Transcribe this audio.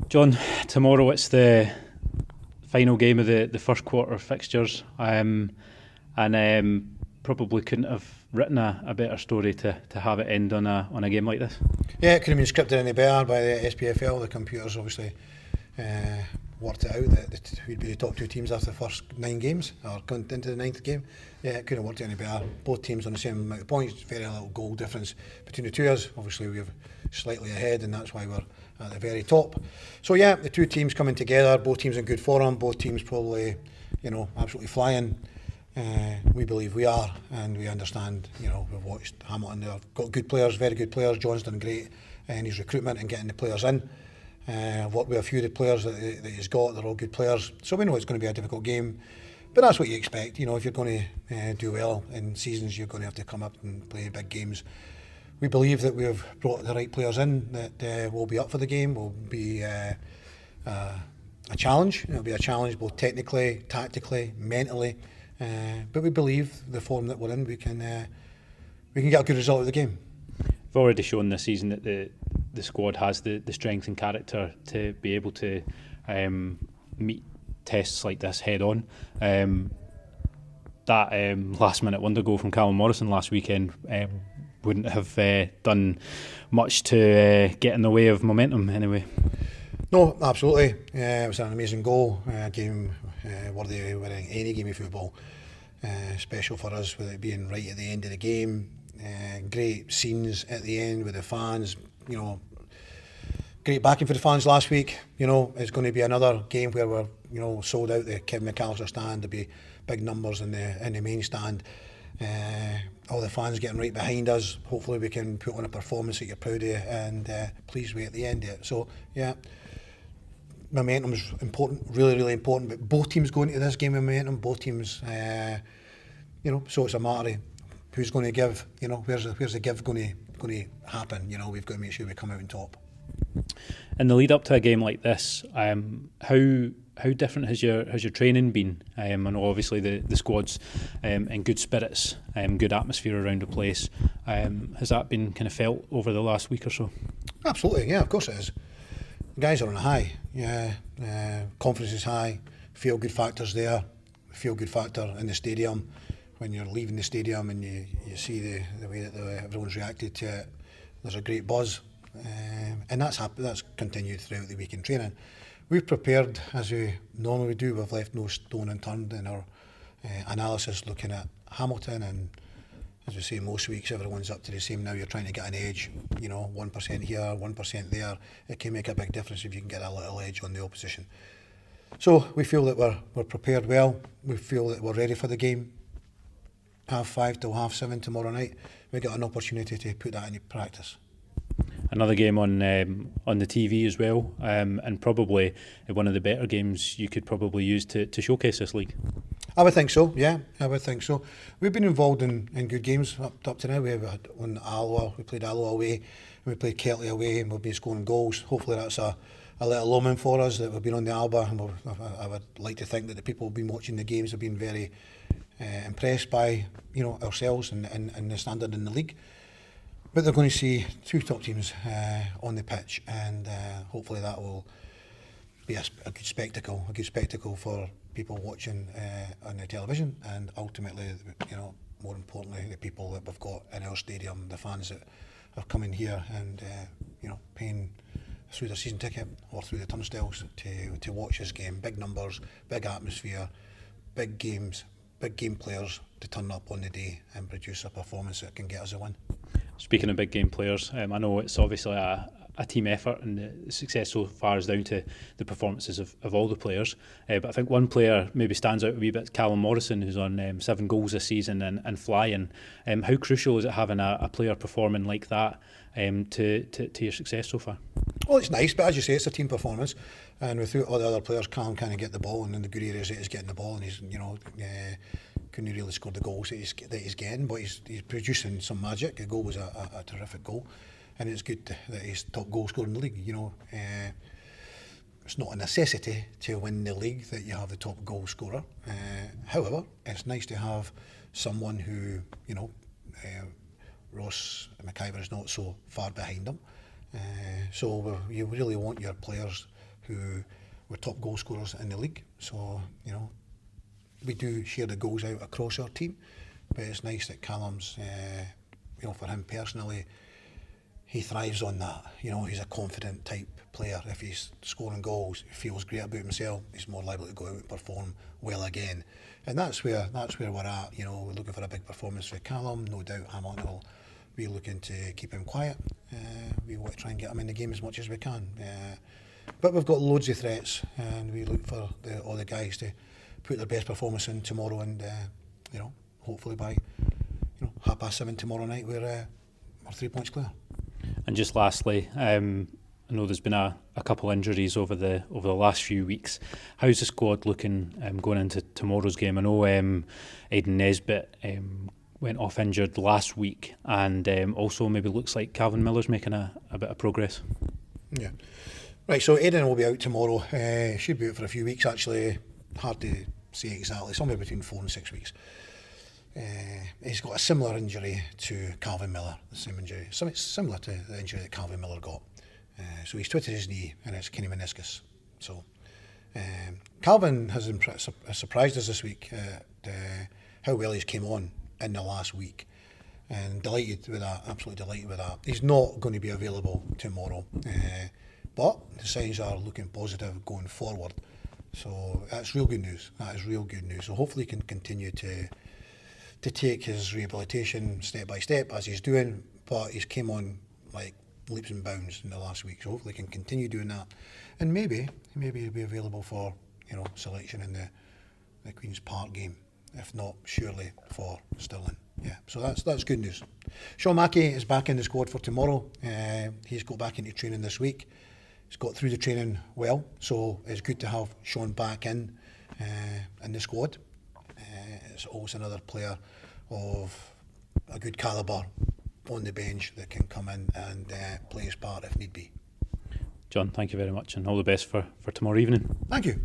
John, tomorrow it's the final game of the first quarter fixtures, and probably couldn't have written a better story to have it end on a game like this. Yeah, it could have been scripted any better by the SPFL. The computers obviously worked it out that who'd be the top two teams after the first 9 games, or going into the 9th game. Yeah, it couldn't have worked any better. Both teams on the same amount of points, very little goal difference between the two of us. Obviously we're slightly ahead, and that's why we're at the very top. So yeah, the two teams coming together, both teams in good form, both teams probably, absolutely flying. We believe we are, and we understand, we've watched Hamilton, they've got good players, very good players. John's done great in his recruitment and getting the players in. I've worked with a few of the players that he's got, they're all good players. So we know it's going to be a difficult game, but that's what you expect. If you're going to do well in seasons, you're going to have to come up and play big games. We believe that we've brought the right players in that will be up for the game, will be a challenge. It'll be a challenge both technically, tactically, mentally. But we believe the form that we're in, we can get a good result of the game. We've already shown this season that the squad has the strength and character to be able to meet tests like this head on. That last minute wonder goal from Callum Morrison last weekend wouldn't have done much to get in the way of momentum anyway. No, absolutely. It was an amazing goal. Game worthy of winning any game of football. Special for us with it being right at the end of the game. Great scenes at the end with the fans. Great backing for the fans last week. It's going to be another game where we're sold out the Kevin McAllister stand. There'll be big numbers in the main stand. All the fans getting right behind us. Hopefully we can put on a performance that you're proud of and pleased with at the end of it. So yeah, momentum is important, really, really important. But both teams go into this game with momentum. Both teams, so it's a matter of who's going to give. Where's the give going to happen? We've got to make sure we come out on top. In the lead up to a game like this, how different has your training been? I know obviously the squad's in good spirits, good atmosphere around the place. Has that been kind of felt over the last week or so? Absolutely, yeah, of course it is. The guys are on a high. Yeah, confidence is high. Feel good factors there. Feel good factor in the stadium. When you're leaving the stadium and you see the way that everyone's reacted to it, there's a great buzz, and that's continued throughout the week in training. We've prepared as we normally do. We've left no stone unturned in our analysis looking at Hamilton, and as we say most weeks, everyone's up to the same now. You're trying to get an edge, 1% here, 1% there. It can make a big difference if you can get a little edge on the opposition. So we feel that we're prepared well. We feel that we're ready for the game. 5:30 till 7:30 tomorrow night. We got an opportunity to put that into practice. Another game on the TV as well, and probably one of the better games you could probably use to showcase this league. I would think so, yeah, I would think so. We've been involved in good games up to now. We had on Alloa, we played Alloa away, we played Kelty away, and we've been scoring goals. Hopefully that's a little omen for us that we've been on the Alba, and I would like to think that the people who've been watching the games have been very impressed by ourselves and the standard in the league. But they're going to see two top teams on the pitch, and hopefully that will be a good spectacle for people watching on the television, and ultimately, more importantly, the people that we've got in our stadium, the fans that are coming here and paying through their season ticket or through the turnstiles to watch this game. Big numbers, big atmosphere, big games, big game players to turn up on the day and produce a performance that can get us a win. Speaking of big game players, I know it's obviously a team effort, and the success so far is down to the performances of all the players. But I think one player maybe stands out a wee bit, Callum Morrison, who's on 7 goals this season and flying. How crucial is it having a player performing like that to your success so far? Well, it's nice, but as you say, it's a team performance, and without all the other players, Callum can't get the ball, and in the good areas he's getting the ball, and he's couldn't really score the goals that he's getting, but he's producing some magic. The goal was a terrific goal, and it's good that he's top goal scorer in the league. It's not a necessity to win the league that you have the top goal scorer. However, it's nice to have someone who, Ross McIver is not so far behind him. So you really want your players who were top goal scorers in the league. So, you know, we do share the goals out across our team, but it's nice that Callum's, you know, for him personally, he thrives on that. You know, he's a confident type player. If he's scoring goals, he feels great about himself, he's more likely to go out and perform well again. And that's where we're at. You know, we're looking for a big performance for Callum. No doubt Hamilton will be looking to keep him quiet. We want to try and get him in the game as much as we can. But we've got loads of threats, and we look for all the guys to put their best performance in tomorrow, and you know, hopefully by 7:30 tomorrow night we're 3 points clear. And just lastly, I know there's been a couple injuries over the last few weeks. How's the squad looking going into tomorrow's game? I know Aidan Nesbitt went off injured last week, and also maybe looks like Calvin Miller's making a bit of progress. Yeah. Right, so Aidan will be out tomorrow. Should be out for a few weeks actually. Hard to say exactly, somewhere between 4 and 6 weeks. He's got a similar injury to Calvin Miller, the same injury, something similar to the injury that Calvin Miller got. So he's twisted his knee and it's kidney meniscus. So Calvin has surprised us this week at how well he's came on in the last week, and delighted with that, absolutely delighted with that. He's not going to be available tomorrow, but the signs are looking positive going forward. So that's real good news. That is real good news. So hopefully he can continue to take his rehabilitation step by step as he's doing, but he's came on like leaps and bounds in the last week. So hopefully he can continue doing that, and maybe he'll be available for, you know, selection in the Queen's Park game. If not, surely for Stirling. Yeah, so that's good news. Sean Mackey is back in the squad for tomorrow. He's got back into training this week. He's got through the training well, so it's good to have Sean back in the squad. It's always another player of a good calibre on the bench that can come in and play his part if need be. John, thank you very much, and all the best for tomorrow evening. Thank you.